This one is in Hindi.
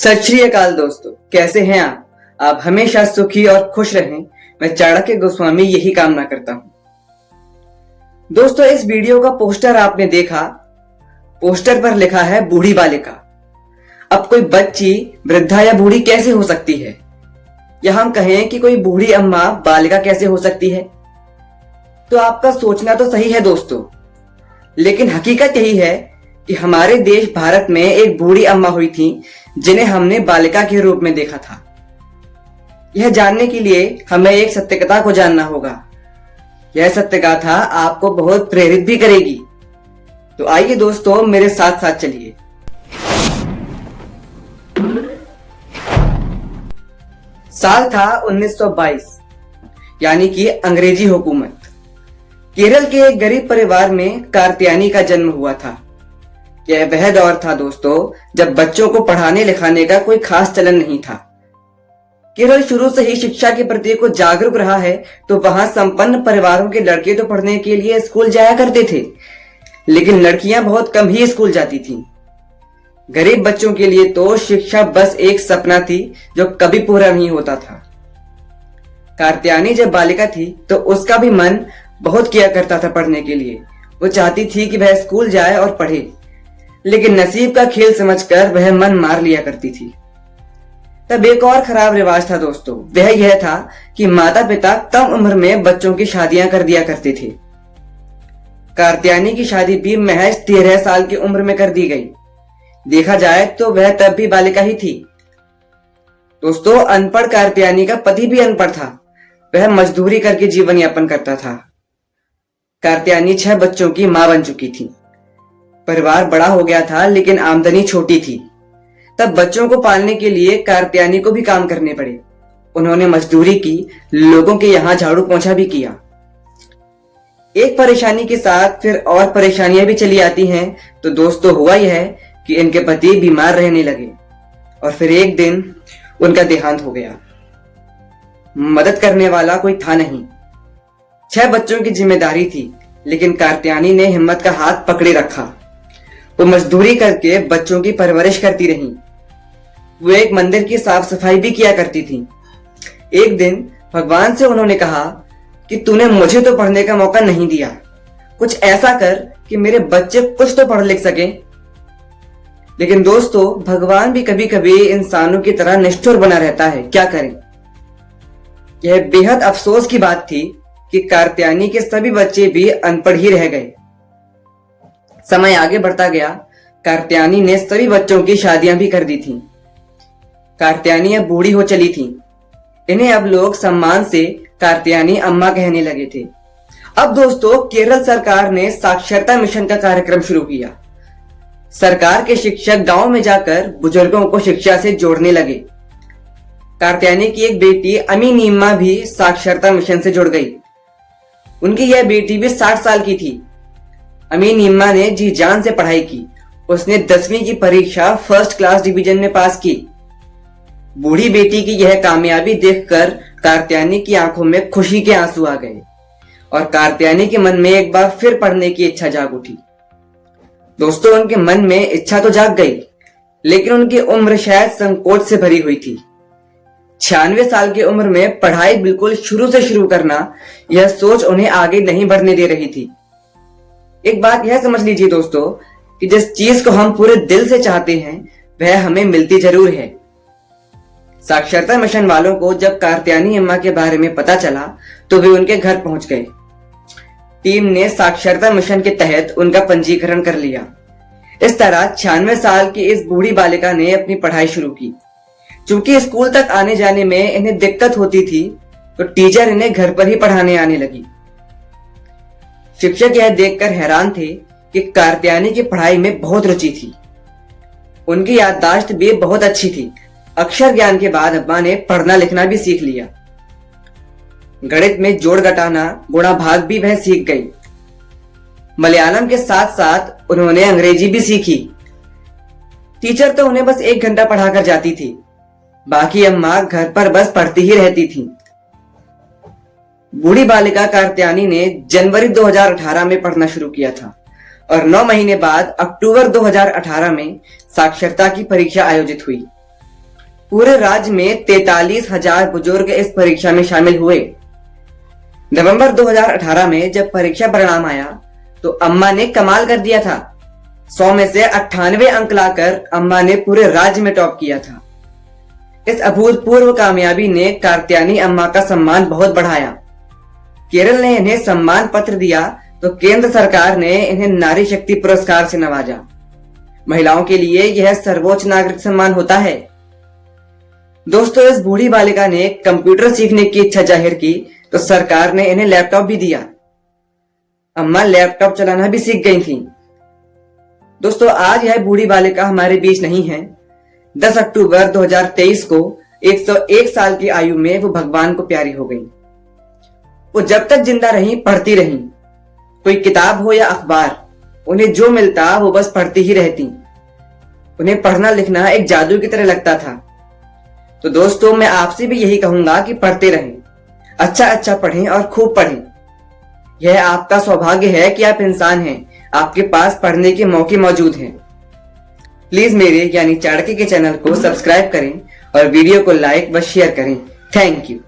सत श्री अकाल दोस्तों, कैसे हैं आप हमेशा सुखी और खुश रहें। मैं चाणक्य गोस्वामी यही कामना करता हूं। दोस्तों, इस वीडियो का पोस्टर आपने देखा। पोस्टर पर लिखा है बूढ़ी बालिका। अब कोई बच्ची वृद्धा या बूढ़ी कैसे हो सकती है, या हम कहें कि कोई बूढ़ी अम्मा बालिका कैसे हो सकती है। तो आपका सोचना तो सही है दोस्तों, लेकिन हकीकत यही है कि हमारे देश भारत में एक बूढ़ी अम्मा हुई थी जिन्हें हमने बालिका के रूप में देखा था। यह जानने के लिए हमें एक सत्य कथा को जानना होगा। यह सत्य गाथा आपको बहुत प्रेरित भी करेगी। तो आइए दोस्तों, मेरे साथ साथ चलिए। साल था 1922, यानी कि अंग्रेजी हुकूमत। केरल के एक गरीब परिवार में कार्त्यायनी का जन्म हुआ था। यह वह दौर था दोस्तों जब बच्चों को पढ़ाने लिखाने का कोई खास चलन नहीं था। केरल शुरू से ही शिक्षा के प्रति को जागरूक रहा है, तो वहां संपन्न परिवारों के लड़के तो पढ़ने के लिए स्कूल जाया करते थे, लेकिन लड़कियां बहुत कम ही स्कूल जाती थीं। गरीब बच्चों के लिए तो शिक्षा बस एक सपना थी जो कभी पूरा नहीं होता था। कार्त्यायनी जब बालिका थी तो उसका भी मन बहुत किया करता था पढ़ने के लिए। वो चाहती थी कि वह स्कूल जाए और पढ़े, लेकिन नसीब का खेल समझकर वह मन मार लिया करती थी। तब एक और खराब रिवाज था दोस्तों, वह यह था कि माता पिता कम उम्र में बच्चों की शादियां कर दिया करते थे। कार्त्यायनी की शादी भी महज 13 साल की उम्र में कर दी गई। देखा जाए तो वह तब भी बालिका ही थी। दोस्तों, अनपढ़ कार्त्यायनी का पति भी अनपढ़ था। वह मजदूरी करके जीवन यापन करता था। कार्त्यायनी 6 बच्चों की मां बन चुकी थी। परिवार बड़ा हो गया था, लेकिन आमदनी छोटी थी। तब बच्चों को पालने के लिए कार्त्यायनी को भी काम करने पड़े। उन्होंने मजदूरी की, लोगों के यहाँ झाड़ू पोंछा भी किया। एक परेशानी के साथ फिर और परेशानियां भी चली आती हैं। तो दोस्तों, हुआ यह कि इनके पति बीमार रहने लगे और फिर एक दिन उनका देहांत हो गया। मदद करने वाला कोई था नहीं। 6 बच्चों की जिम्मेदारी थी, लेकिन कार्त्यायनी ने हिम्मत का हाथ पकड़े रखा। वो मजदूरी करके बच्चों की परवरिश करती रही। वो एक मंदिर की साफ सफाई भी किया करती थी। एक दिन भगवान से उन्होंने कहा कि तूने मुझे तो पढ़ने का मौका नहीं दिया, कुछ ऐसा कर कि मेरे बच्चे कुछ तो पढ़ लिख सके। लेकिन दोस्तों, भगवान भी कभी कभी इंसानों की तरह निष्ठुर बना रहता है, क्या करें। यह बेहद अफसोस की बात थी कि कार्त्यायनी के सभी बच्चे भी अनपढ़ ही रह गए। समय आगे बढ़ता गया। कार्त्यायनी ने सभी बच्चों की शादियां भी कर दी थीं। कार्त्यायनी अब बूढ़ी हो चली थी। इन्हें अब लोग सम्मान से कार्त्यायनी अम्मा कहने लगे थे। अब दोस्तों, केरल सरकार ने साक्षरता मिशन का कार्यक्रम शुरू किया। सरकार के शिक्षक गांव में जाकर बुजुर्गों को शिक्षा से जोड़ने लगे। कार्त्यायनी की एक बेटी अमी नीम्मा भी साक्षरता मिशन से जुड़ गई। उनकी यह बेटी भी 60 साल की थी। अमी नीम्मा ने जी जान से पढ़ाई की। उसने 10वीं की परीक्षा फर्स्ट क्लास डिवीजन में पास की। बूढ़ी बेटी की यह कामयाबी देखकर कार्त्यायनी की आंखों में खुशी के आंसू आ गए और कार्त्यायनी के मन में एक बार फिर पढ़ने की इच्छा जाग उठी। दोस्तों, उनके मन में इच्छा तो जाग गई, लेकिन उनकी उम्र शायद संकोच से भरी हुई थी। 96 साल की उम्र में पढ़ाई बिल्कुल शुरू से शुरू करना, यह सोच उन्हें आगे नहीं बढ़ने दे रही थी। एक बात यह समझ लीजिए दोस्तों कि जिस चीज को हम पूरे दिल से चाहते हैं वह हमें मिलती जरूर है। साक्षरता मिशन वालों को जब कार्त्यायनी अम्मा के बारे में पता चला तो वे उनके घर पहुंच गए। टीम ने साक्षरता मिशन के तहत उनका पंजीकरण कर लिया। इस तरह 96 साल की इस बूढ़ी बालिका ने अपनी पढ़ाई शुरू की। चूंकि स्कूल तक आने जाने में इन्हें दिक्कत होती थी, तो टीचर इन्हें घर पर ही पढ़ाने आने लगी। शिक्षक यह देखकर हैरान थे कि कार्त्यायनी की पढ़ाई में बहुत रुचि थी। उनकी याददाश्त भी बहुत अच्छी थी। अक्षर ज्ञान के बाद अम्मा ने पढ़ना लिखना भी सीख लिया। गणित में जोड़ घटाना, गुणा भाग भी वह सीख गई। मलयालम के साथ साथ उन्होंने अंग्रेजी भी सीखी। टीचर तो उन्हें बस 1 घंटा पढ़ाकर जाती थी, बाकी अम्मा घर पर बस पढ़ती ही रहती थी। बूढ़ी बालिका कार्त्यायनी ने जनवरी 2018 में पढ़ना शुरू किया था और 9 महीने बाद अक्टूबर 2018 में साक्षरता की परीक्षा आयोजित हुई। पूरे राज्य में 43,000 बुजुर्ग इस परीक्षा में शामिल हुए। नवंबर 2018 में जब परीक्षा परिणाम आया तो अम्मा ने कमाल कर दिया था। 100 में से 98 अंक लाकर अम्मा ने पूरे राज्य में टॉप किया था। इस अभूतपूर्व कामयाबी ने कात्यायनी अम्मा का सम्मान बहुत बढ़ाया। केरल ने इन्हें सम्मान पत्र दिया तो केंद्र सरकार ने इन्हें नारी शक्ति पुरस्कार से नवाजा। महिलाओं के लिए यह सर्वोच्च नागरिक सम्मान होता है। दोस्तों, इस बूढ़ी बालिका ने कंप्यूटर सीखने की इच्छा जाहिर की तो सरकार ने इन्हें लैपटॉप भी दिया। अम्मा लैपटॉप चलाना भी सीख गई थी। दोस्तों, आज यह बूढ़ी बालिका हमारे बीच नहीं है। 10 अक्टूबर 2023 को 101 साल की आयु में वो भगवान को प्यारी हो गई। वो जब तक जिंदा रही पढ़ती रही। कोई किताब हो या अखबार, उन्हें जो मिलता वो बस पढ़ती ही रहती। उन्हें पढ़ना लिखना एक जादू की तरह लगता था। तो दोस्तों, मैं आपसे भी यही कहूंगा कि पढ़ते रहें, अच्छा पढ़ें और खूब पढ़ें। यह आपका सौभाग्य है कि आप इंसान हैं, आपके पास पढ़ने के मौके मौजूद हैं। प्लीज मेरे यानी चाणक्य के चैनल को सब्सक्राइब करें और वीडियो को लाइक व शेयर करें। Thank you.